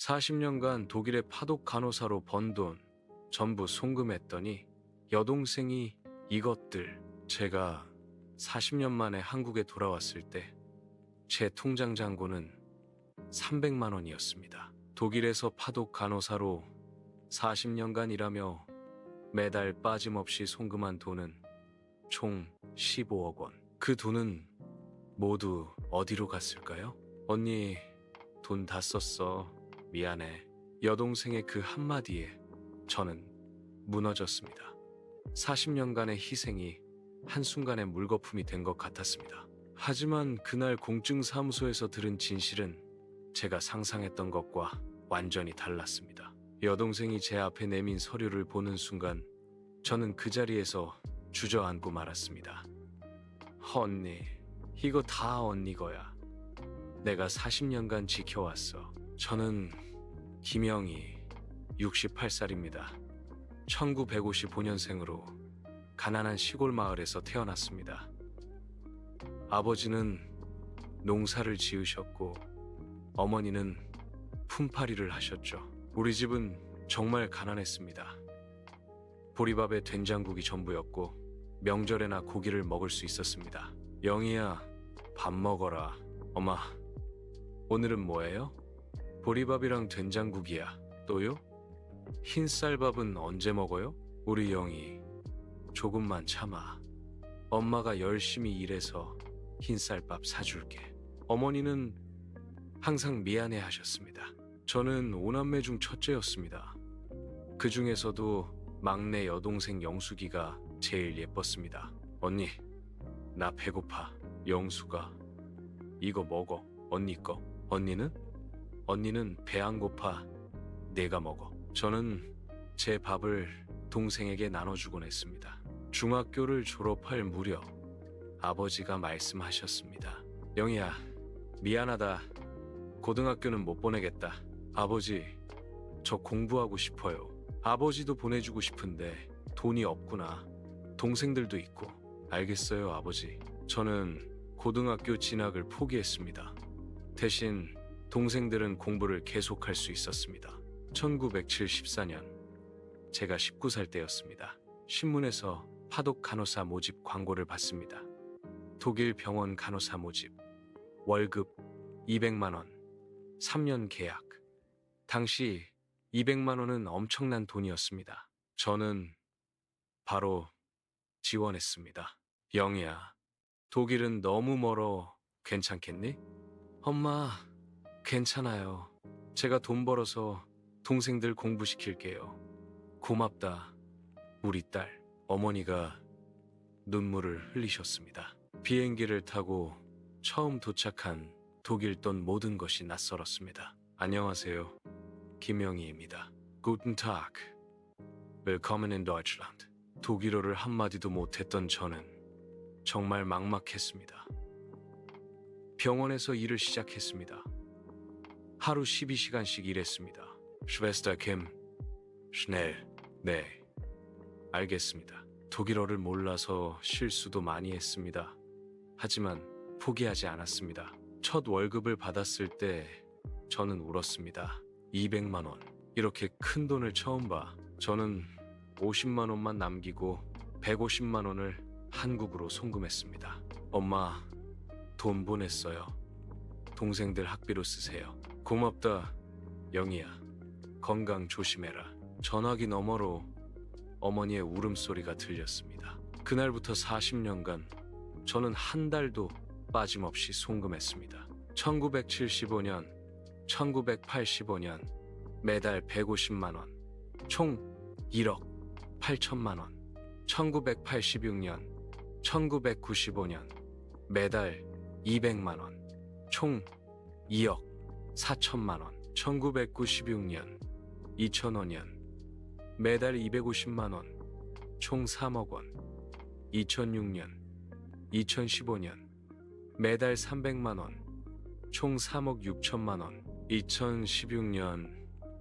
40년간 독일의 파독 간호사로 번 돈 전부 송금했더니 여동생이 이것들. 제가 40년 만에 한국에 돌아왔을 때 제 통장 잔고는 300만 원이었습니다. 독일에서 파독 간호사로 40년간 일하며 매달 빠짐없이 송금한 돈은 총 15억 원. 그 돈은 모두 어디로 갔을까요? 언니, 돈 다 썼어. 미안해. 여동생의 그 한마디에 저는 무너졌습니다. 40년간의 희생이 한순간에 물거품이 된 것 같았습니다. 하지만 그날 공증사무소에서 들은 진실은 제가 상상했던 것과 완전히 달랐습니다. 여동생이 제 앞에 내민 서류를 보는 순간 저는 그 자리에서 주저앉고 말았습니다. 언니, 이거 다 언니 거야. 내가 40년간 지켜왔어. 저는 김영희, 68살입니다. 1955년생으로 가난한 시골 마을에서 태어났습니다. 아버지는 농사를 지으셨고 어머니는 품팔이를 하셨죠. 우리 집은 정말 가난했습니다. 보리밥에 된장국이 전부였고 명절에나 고기를 먹을 수 있었습니다. 영희야, 밥 먹어라. 엄마, 오늘은 뭐예요? 보리밥이랑 된장국이야. 또요? 흰쌀밥은 언제 먹어요? 우리 영희, 조금만 참아. 엄마가 열심히 일해서 흰쌀밥 사줄게. 어머니는 항상 미안해 하셨습니다. 저는 5남매 중 첫째였습니다. 그 중에서도 막내 여동생 영숙이가 제일 예뻤습니다. 언니, 나 배고파. 영숙아, 이거 먹어. 언니 거. 언니는? 언니는 배 안 고파. 내가 먹어. 저는 제 밥을 동생에게 나눠주곤 했습니다. 중학교를 졸업할 무렵 아버지가 말씀하셨습니다. 영희야, 미안하다. 고등학교는 못 보내겠다. 아버지, 저 공부하고 싶어요. 아버지도 보내주고 싶은데 돈이 없구나. 동생들도 있고. 알겠어요, 아버지. 저는 고등학교 진학을 포기했습니다. 대신 동생들은 공부를 계속할 수 있었습니다. 1974년, 제가 19살 때였습니다. 신문에서 파독 간호사 모집 광고를 봤습니다. 독일 병원 간호사 모집, 월급 200만 원, 3년 계약. 당시 200만 원은 엄청난 돈이었습니다. 저는 바로 지원했습니다. 영희야, 독일은 너무 멀어. 괜찮겠니? 엄마, 괜찮아요. 제가 돈 벌어서 동생들 공부시킬게요. 고맙다, 우리 딸. 어머니가 눈물을 흘리셨습니다. 비행기를 타고 처음 도착한 독일 돈 모든 것이 낯설었습니다. 안녕하세요, 김영희입니다. Guten Tag. Willkommen in Deutschland. 독일어를 한마디도 못했던 저는 정말 막막했습니다. 병원에서 일을 시작했습니다. 하루 12시간씩 일했습니다. Schwester Kim, schnell. 네, 알겠습니다. 독일어를 몰라서 실수도 많이 했습니다. 하지만 포기하지 않았습니다. 첫 월급을 받았을 때 저는 울었습니다. 200만 원. 이렇게 큰 돈을 처음 봐. 저는 50만 원만 남기고 150만 원을 한국으로 송금했습니다. 엄마, 돈 보냈어요. 동생들 학비로 쓰세요. 고맙다, 영희야. 건강 조심해라. 전화기 너머로 어머니의 울음소리가 들렸습니다. 그날부터 40년간 저는 한 달도 빠짐없이 송금했습니다. 1975년, 1985년 매달 150만 원, 총 1억 8천만 원. 1986년, 1995년 매달 200만 원, 총 2억 4천만 원. 1996년, 2005년 매달 250만 원, 총 3억 원. 2006년, 2015년 매달 300만 원, 총 3억 6천만 원. 2016년,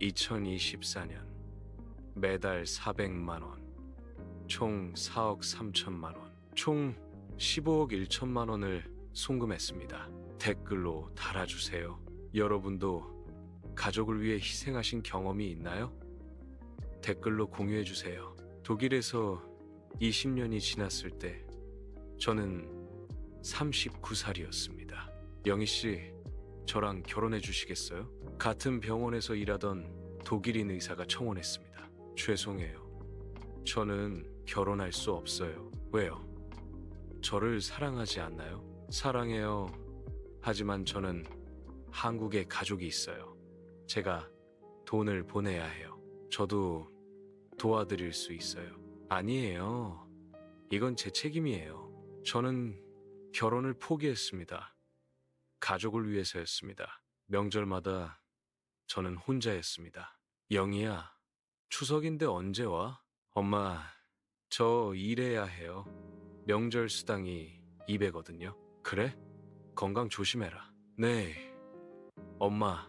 2024년 매달 400만 원, 총 4억 3천만 원. 총 15억 1천만 원을 송금했습니다. 댓글로 달아주세요. 여러분도 가족을 위해 희생하신 경험이 있나요? 댓글로 공유해 주세요. 독일에서 20년이 지났을 때 저는 39살이었습니다. 영희 씨, 저랑 결혼해 주시겠어요? 같은 병원에서 일하던 독일인 의사가 청혼했습니다. 죄송해요. 저는 결혼할 수 없어요. 왜요? 저를 사랑하지 않나요? 사랑해요. 하지만 저는 한국에 가족이 있어요. 제가 돈을 보내야 해요. 저도 도와드릴 수 있어요. 아니에요. 이건 제 책임이에요. 저는 결혼을 포기했습니다. 가족을 위해서였습니다. 명절마다 저는 혼자였습니다. 영희야, 추석인데 언제 와? 엄마, 저 일해야 해요. 명절 수당이 200거든요. 그래? 건강 조심해라. 네, 엄마,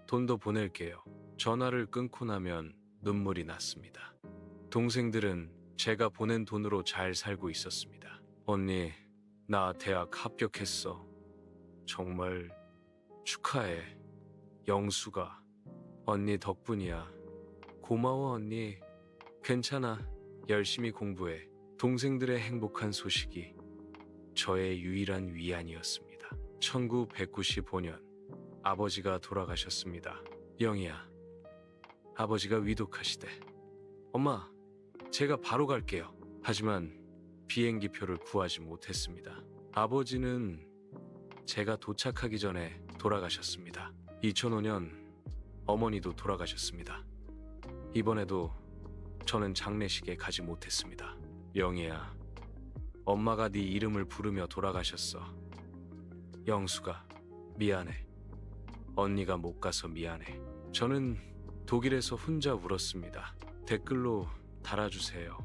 돈도 보낼게요. 전화를 끊고 나면 눈물이 났습니다. 동생들은 제가 보낸 돈으로 잘 살고 있었습니다. 언니, 나 대학 합격했어. 정말 축하해. 영수가. 언니 덕분이야. 고마워, 언니. 괜찮아. 열심히 공부해. 동생들의 행복한 소식이 저의 유일한 위안이었습니다. 1995년 아버지가 돌아가셨습니다. 영희야, 아버지가 위독하시대. 엄마, 제가 바로 갈게요. 하지만 비행기표를 구하지 못했습니다. 아버지는 제가 도착하기 전에 돌아가셨습니다. 2005년 어머니도 돌아가셨습니다. 이번에도 저는 장례식에 가지 못했습니다. 영희야, 엄마가 네 이름을 부르며 돌아가셨어. 영수가, 미안해. 언니가 못 가서 미안해. 저는 독일에서 혼자 울었습니다. 댓글로 달아주세요.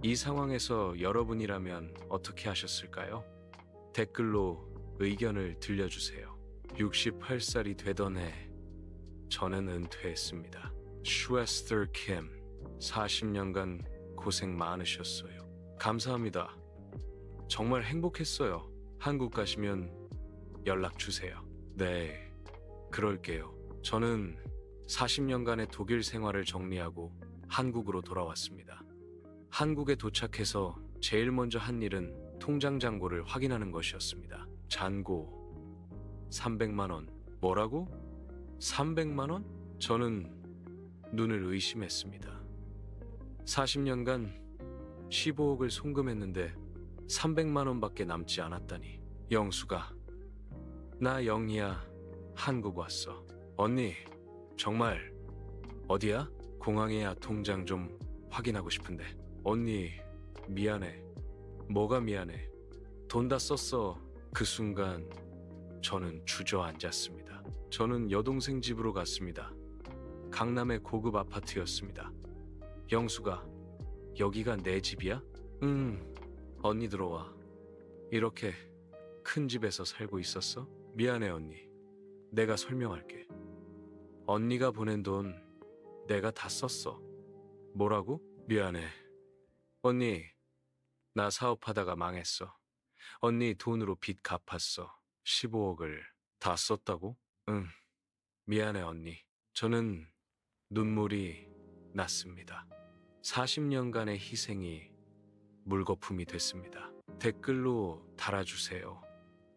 이 상황에서 여러분이라면 어떻게 하셨을까요? 댓글로 의견을 들려주세요. 68살이 되던 해 저는 은퇴했습니다. 슈에스터 킴, 40년간 고생 많으셨어요. 감사합니다. 정말 행복했어요. 한국 가시면 연락 주세요. 네, 그럴게요. 저는 40년간의 독일 생활을 정리하고 한국으로 돌아왔습니다. 한국에 도착해서 제일 먼저 한 일은 통장 잔고를 확인하는 것이었습니다. 잔고 300만 원. 뭐라고? 300만 원? 저는 눈을 의심했습니다. 40년간 15억을 송금했는데 300만 원밖에 남지 않았다니. 영수가, 나 영희야, 한국 왔어. 언니, 정말 어디야? 공항에야. 통장 좀 확인하고 싶은데. 언니, 미안해. 뭐가 미안해? 돈 다 썼어. 그 순간 저는 주저앉았습니다. 저는 여동생 집으로 갔습니다. 강남의 고급 아파트였습니다. 영수가, 여기가 내 집이야? 언니 들어와. 이렇게 큰 집에서 살고 있었어? 미안해, 언니. 내가 설명할게. 언니가 보낸 돈 내가 다 썼어. 뭐라고? 미안해. 언니, 나 사업하다가 망했어. 언니 돈으로 빚 갚았어. 15억을 다 썼다고? 응. 미안해, 언니. 저는 눈물이 났습니다. 40년간의 희생이 물거품이 됐습니다. 댓글로 달아주세요.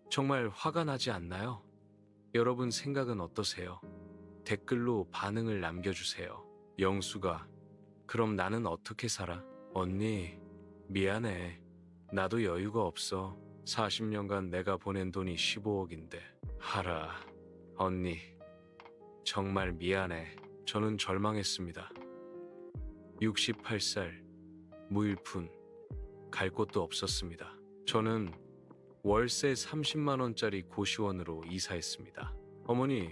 정말 화가 나지 않나요? 여러분 생각은 어떠세요? 댓글로 반응을 남겨주세요. 영수가, 그럼 나는 어떻게 살아? 언니, 미안해. 나도 여유가 없어. 40년간 내가 보낸 돈이 15억인데. 하라. 언니, 정말 미안해. 저는 절망했습니다. 68살, 무일푼, 갈 곳도 없었습니다. 저는 월세 30만 원짜리 고시원으로 이사했습니다. 어머니,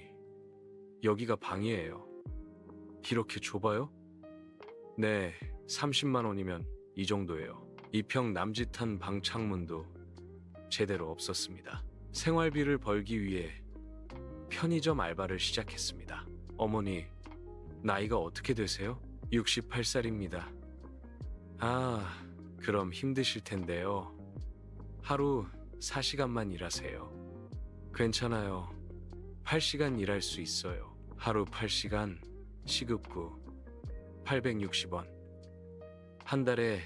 여기가 방이에요. 이렇게 좁아요? 네, 30만 원이면 이 정도예요. 2평 남짓한 방 창문도 제대로 없었습니다. 생활비를 벌기 위해 편의점 알바를 시작했습니다. 어머니, 나이가 어떻게 되세요? 68살입니다. 아, 그럼 힘드실 텐데요. 하루 4시간만 일하세요. 괜찮아요. 8시간 일할 수 있어요. 하루 8시간, 시급구 860원. 한 달에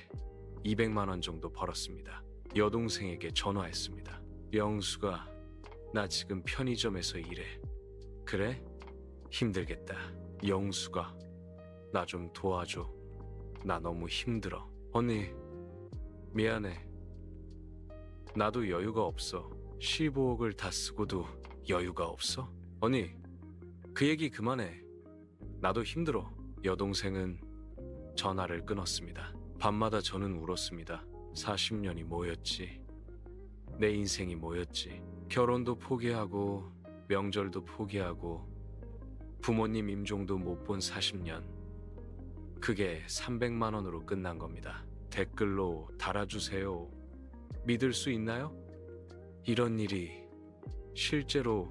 200만 원 정도 벌었습니다. 여동생에게 전화했습니다. 영수가, 나 지금 편의점에서 일해. 그래? 힘들겠다. 영수가, 나 좀 도와줘. 나 너무 힘들어. 언니, 미안해. 나도 여유가 없어. 15억을 다 쓰고도 여유가 없어? 언니, 그 얘기 그만해. 나도 힘들어. 여동생은 전화를 끊었습니다. 밤마다 저는 울었습니다. 40년이 뭐였지? 내 인생이 뭐였지? 결혼도 포기하고 명절도 포기하고 부모님 임종도 못 본 40년. 그게 300만 원으로 끝난 겁니다. 댓글로 달아주세요. 믿을 수 있나요? 이런 일이 실제로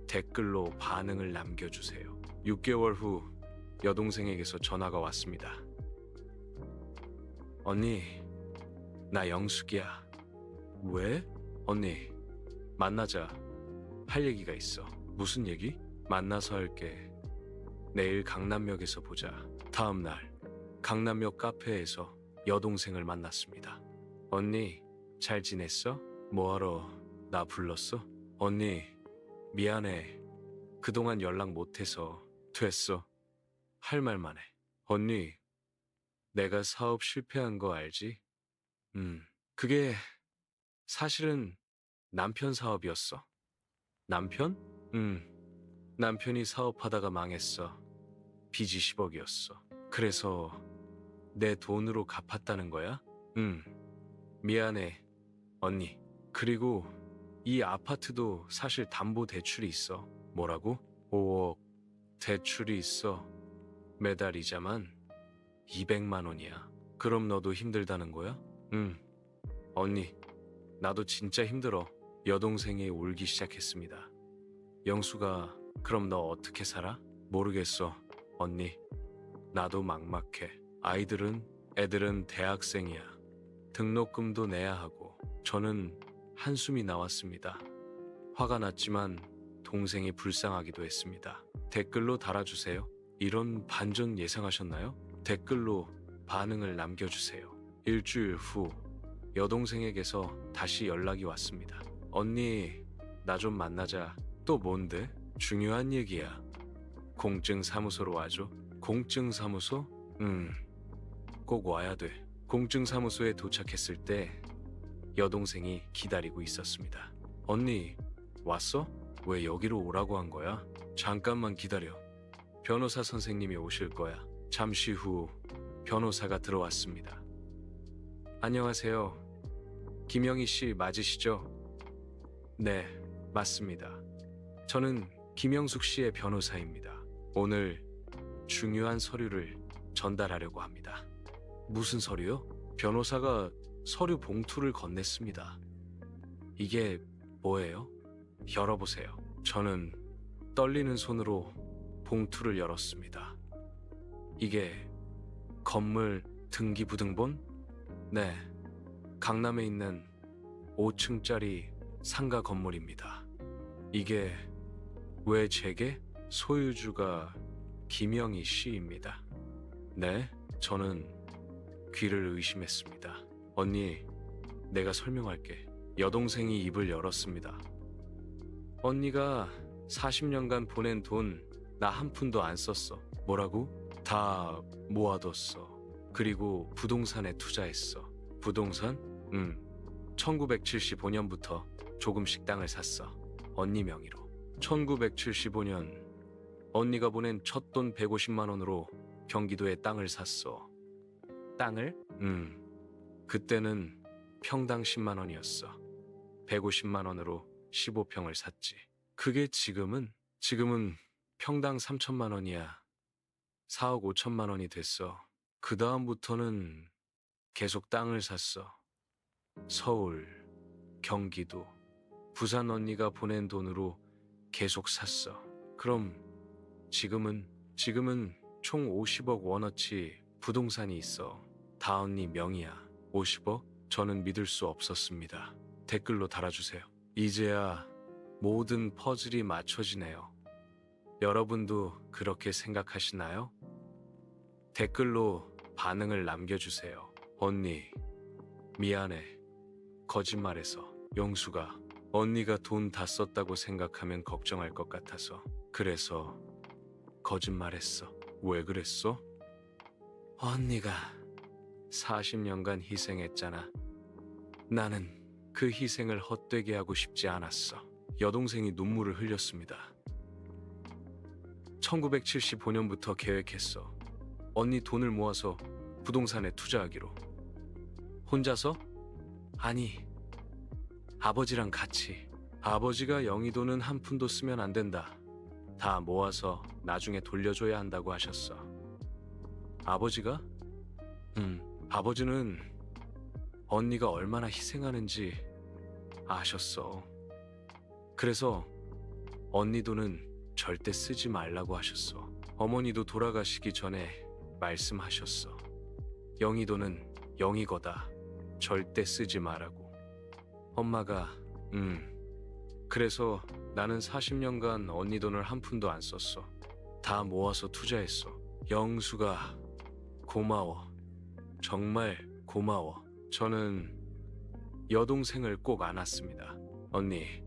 댓글로 반응을 남겨주세요. 6개월 후 여동생에게서 전화가 왔습니다. 언니, 나 영숙이야. 왜? 언니, 만나자. 할 얘기가 있어. 무슨 얘기? 만나서 할게. 내일 강남역에서 보자. 다음 날 강남역 카페에서 여동생을 만났습니다. 언니, 잘 지냈어? 뭐하러 나 불렀어? 언니, 미안해. 그동안 연락 못해서. 됐어. 할 말만 해. 언니, 내가 사업 실패한 거 알지? 그게 사실은 남편 사업이었어. 남편? 남편이 사업하다가 망했어. 빚이 10억이었어. 그래서 내 돈으로 갚았다는 거야? 미안해, 언니. 그리고 이 아파트도 사실 담보 대출이 있어. 뭐라고? 5억 대출이 있어. 매달 이자만 200만 원이야. 그럼 너도 힘들다는 거야? 언니, 나도 진짜 힘들어. 여동생이 울기 시작했습니다. 영수가, 그럼 너 어떻게 살아? 모르겠어. 언니, 나도 막막해. 애들은 대학생이야. 등록금도 내야 하고. 저는 한숨이 나왔습니다. 화가 났지만 동생이 불쌍하기도 했습니다. 댓글로 달아주세요. 이런 반전 예상하셨나요? 댓글로 반응을 남겨주세요. 일주일 후 여동생에게서 다시 연락이 왔습니다. 언니, 나 좀 만나자. 또 뭔데? 중요한 얘기야. 공증사무소로 와줘. 공증사무소? 꼭 와야 돼. 공증사무소에 도착했을 때 여동생이 기다리고 있었습니다. 언니, 왔어? 왜 여기로 오라고 한 거야? 잠깐만 기다려. 변호사 선생님이 오실 거야. 잠시 후 변호사가 들어왔습니다. 안녕하세요. 김영희 씨 맞으시죠? 네, 맞습니다. 저는 김영숙 씨의 변호사입니다. 오늘 중요한 서류를 전달하려고 합니다. 무슨 서류요? 변호사가 서류 봉투를 건넸습니다. 이게 뭐예요? 열어보세요. 저는 떨리는 손으로 봉투를 열었습니다. 이게 건물 등기부등본? 네, 강남에 있는 5층짜리 상가 건물입니다. 이게 왜 제게? 소유주가 김영희 씨입니다. 네, 저는 귀를 의심했습니다. 언니, 내가 설명할게. 여동생이 입을 열었습니다. 언니가 40년간 보낸 돈 나 한 푼도 안 썼어. 뭐라고? 다 모아뒀어. 그리고 부동산에 투자했어. 부동산? 1975년부터 조금씩 땅을 샀어. 언니 명의로. 1975년 언니가 보낸 첫 돈 150만 원으로 경기도에 땅을 샀어. 땅을? 그때는 평당 10만 원이었어. 150만 원으로 15평을 샀지. 그게 지금은 평당 3천만 원이야. 4억 5천만 원이 됐어. 그 다음부터는 계속 땅을 샀어. 서울, 경기도, 부산 언니가 보낸 돈으로 계속 샀어. 그럼 지금은 총 50억 원어치 부동산이 있어. 다 언니 명의야. 50억? 저는 믿을 수 없었습니다. 댓글로 달아주세요. 이제야 모든 퍼즐이 맞춰지네요. 여러분도 그렇게 생각하시나요? 댓글로 반응을 남겨주세요. 언니, 미안해. 거짓말해서. 영수가 언니가 돈 다 썼다고 생각하면 걱정할 것 같아서. 그래서 거짓말했어. 왜 그랬어? 언니가 40년간 희생했잖아. 나는 그 희생을 헛되게 하고 싶지 않았어. 여동생이 눈물을 흘렸습니다. 1975년부터 계획했어. 언니 돈을 모아서 부동산에 투자하기로. 혼자서? 아니, 아버지랑 같이. 아버지가 영희 돈은 한 푼도 쓰면 안 된다. 다 모아서 나중에 돌려줘야 한다고 하셨어. 아버지가? 아버지는 언니가 얼마나 희생하는지 아셨어. 그래서 언니 돈은 절대 쓰지 말라고 하셨어. 어머니도 돌아가시기 전에 말씀하셨어. 영희 돈은 영희 거다. 절대 쓰지 말라고. 엄마가 그래서 나는 40년간 언니 돈을 한 푼도 안 썼어. 다 모아서 투자했어. 영수가 고마워. 정말 고마워. 저는 여동생을 꼭 안았습니다. 언니,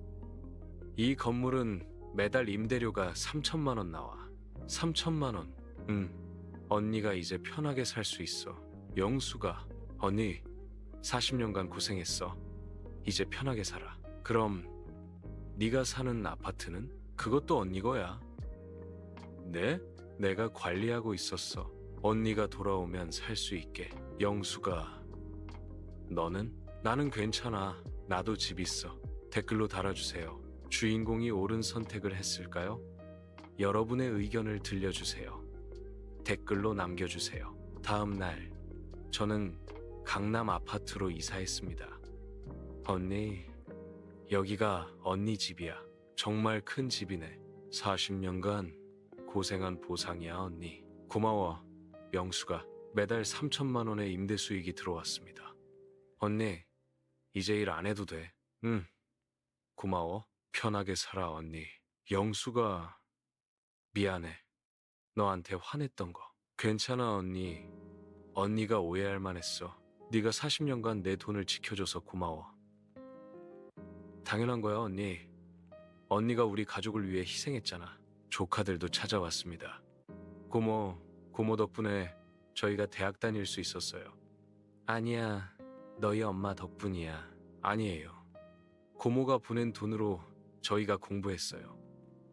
이 건물은 매달 임대료가 3천만 원 나와. 3천만 원. 언니가 이제 편하게 살 수 있어. 영수가 언니 40년간 고생했어. 이제 편하게 살아. 그럼 네가 사는 아파트는? 그것도 언니 거야. 네? 내가 관리하고 있었어. 언니가 돌아오면 살 수 있게. 영수가 너는? 나는 괜찮아. 나도 집 있어. 댓글로 달아주세요. 주인공이 옳은 선택을 했을까요? 여러분의 의견을 들려주세요. 댓글로 남겨주세요. 다음 날 저는 강남 아파트로 이사했습니다. 언니, 여기가 언니 집이야. 정말 큰 집이네. 40년간 고생한 보상이야, 언니. 고마워, 영수가. 매달 3천만 원의 임대 수익이 들어왔습니다. 언니, 이제 일 안 해도 돼. 고마워. 편하게 살아, 언니. 영수가 미안해. 너한테 화냈던 거. 괜찮아, 언니. 언니가 오해할 만했어. 네가 40년간 내 돈을 지켜줘서 고마워. 당연한 거야, 언니. 언니가 우리 가족을 위해 희생했잖아. 조카들도 찾아왔습니다. 고모 덕분에 저희가 대학 다닐 수 있었어요. 아니야, 너희 엄마 덕분이야. 아니에요. 고모가 보낸 돈으로 저희가 공부했어요.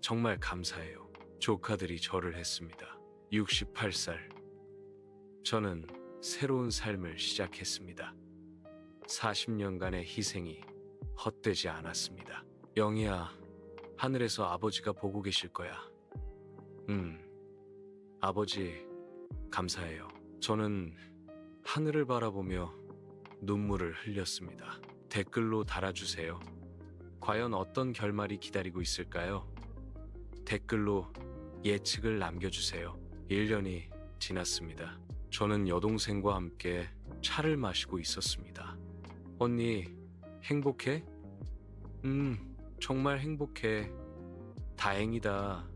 정말 감사해요. 조카들이 절을 했습니다. 68살. 저는 새로운 삶을 시작했습니다. 40년간의 희생이 헛되지 않았습니다. 영희야, 하늘에서 아버지가 보고 계실 거야. 아버지, 감사해요. 저는 하늘을 바라보며 눈물을 흘렸습니다. 댓글로 달아주세요. 과연 어떤 결말이 기다리고 있을까요? 댓글로 예측을 남겨주세요. 1년이 지났습니다. 저는 여동생과 함께 차를 마시고 있었습니다. 언니, 행복해? 정말 행복해. 다행이다.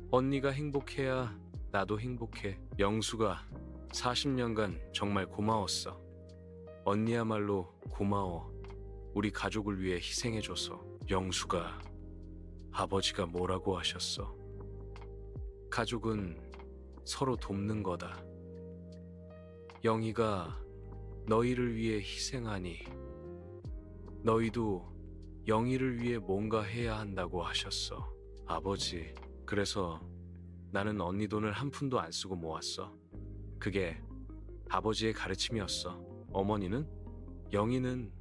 언니가 행복해야 나도 행복해. 영수가 40년간 정말 고마웠어. 언니야말로 고마워. 우리 가족을 위해 희생해줘서. 영수가 아버지가 뭐라고 하셨어? 가족은 서로 돕는 거다. 영희가 너희를 위해 희생하니 너희도 영희를 위해 뭔가 해야 한다고 하셨어. 아버지, 그래서 나는 언니 돈을 한 푼도 안 쓰고 모았어. 그게 아버지의 가르침이었어. 어머니는? 영희는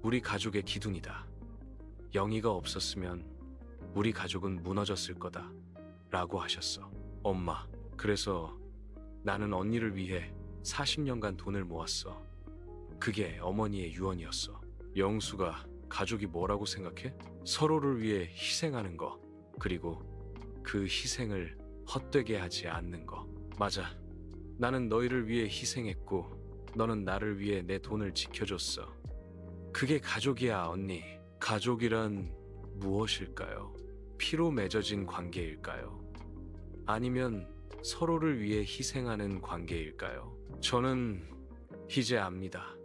우리 가족의 기둥이다. 영희가 없었으면 우리 가족은 무너졌을 거다. 라고 하셨어. 엄마, 그래서 나는 언니를 위해 40년간 돈을 모았어. 그게 어머니의 유언이었어. 영수가 가족이 뭐라고 생각해? 서로를 위해 희생하는 거. 그리고 그 희생을 헛되게 하지 않는 거. 맞아. 나는 너희를 위해 희생했고 너는 나를 위해 내 돈을 지켜줬어. 그게 가족이야, 언니. 가족이란 무엇일까요? 피로 맺어진 관계일까요? 아니면 서로를 위해 희생하는 관계일까요? 저는 이제 압니다.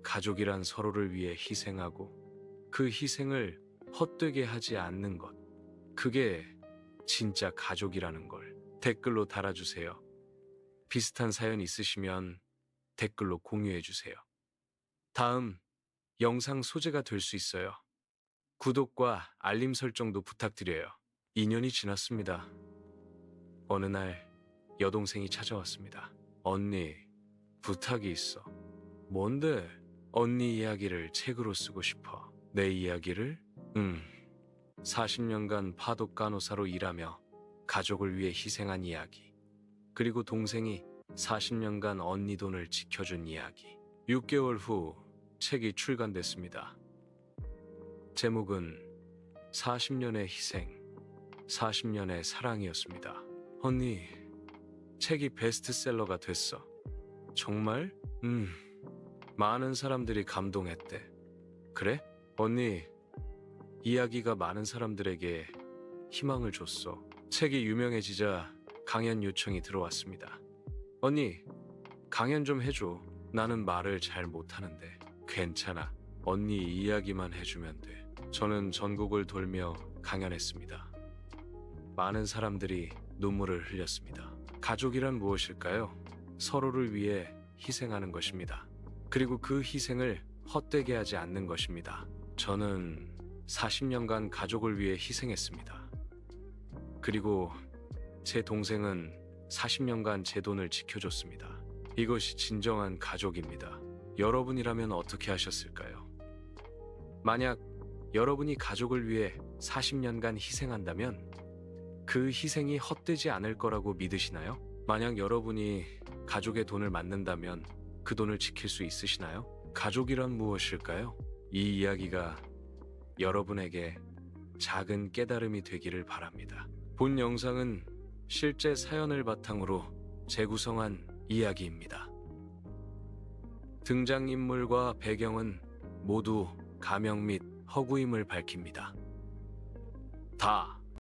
가족이란 서로를 위해 희생하고 그 희생을 헛되게 하지 않는 것. 그게 진짜 가족이라는 걸. 댓글로 달아주세요. 비슷한 사연 있으시면 댓글로 공유해주세요. 다음 영상 소재가 될 수 있어요. 구독과 알림 설정도 부탁드려요. 2년이 지났습니다. 어느 날 여동생이 찾아왔습니다. 언니, 부탁이 있어. 뭔데? 언니 이야기를 책으로 쓰고 싶어. 내 이야기를? 40년간 파독 간호사로 일하며 가족을 위해 희생한 이야기. 그리고 동생이 40년간 언니 돈을 지켜준 이야기. 6개월 후 책이 출간됐습니다. 제목은 40년의 희생, 40년의 사랑이었습니다. 언니, 책이 베스트셀러가 됐어. 정말? 많은 사람들이 감동했대. 그래? 언니, 이야기가 많은 사람들에게 희망을 줬어. 책이 유명해지자 강연 요청이 들어왔습니다. 언니, 강연 좀 해줘. 나는 말을 잘 못하는데. 괜찮아. 언니 이야기만 해주면 돼. 저는 전국을 돌며 강연했습니다. 많은 사람들이 눈물을 흘렸습니다. 가족이란 무엇일까요? 서로를 위해 희생하는 것입니다. 그리고 그 희생을 헛되게 하지 않는 것입니다. 저는 40년간 가족을 위해 희생했습니다. 그리고 제 동생은 40년간 제 돈을 지켜줬습니다. 이것이 진정한 가족입니다. 여러분이라면 어떻게 하셨을까요? 만약 여러분이 가족을 위해 40년간 희생한다면 그 희생이 헛되지 않을 거라고 믿으시나요? 만약 여러분이 가족의 돈을 맡는다면 그 돈을 지킬 수 있으시나요? 가족이란 무엇일까요? 이 이야기가 여러분에게 작은 깨달음이 되기를 바랍니다. 본 영상은 실제 사연을 바탕으로 재구성한 이야기입니다. 등장인물과 배경은 모두 가명 및 허구임을 밝힙니다. 다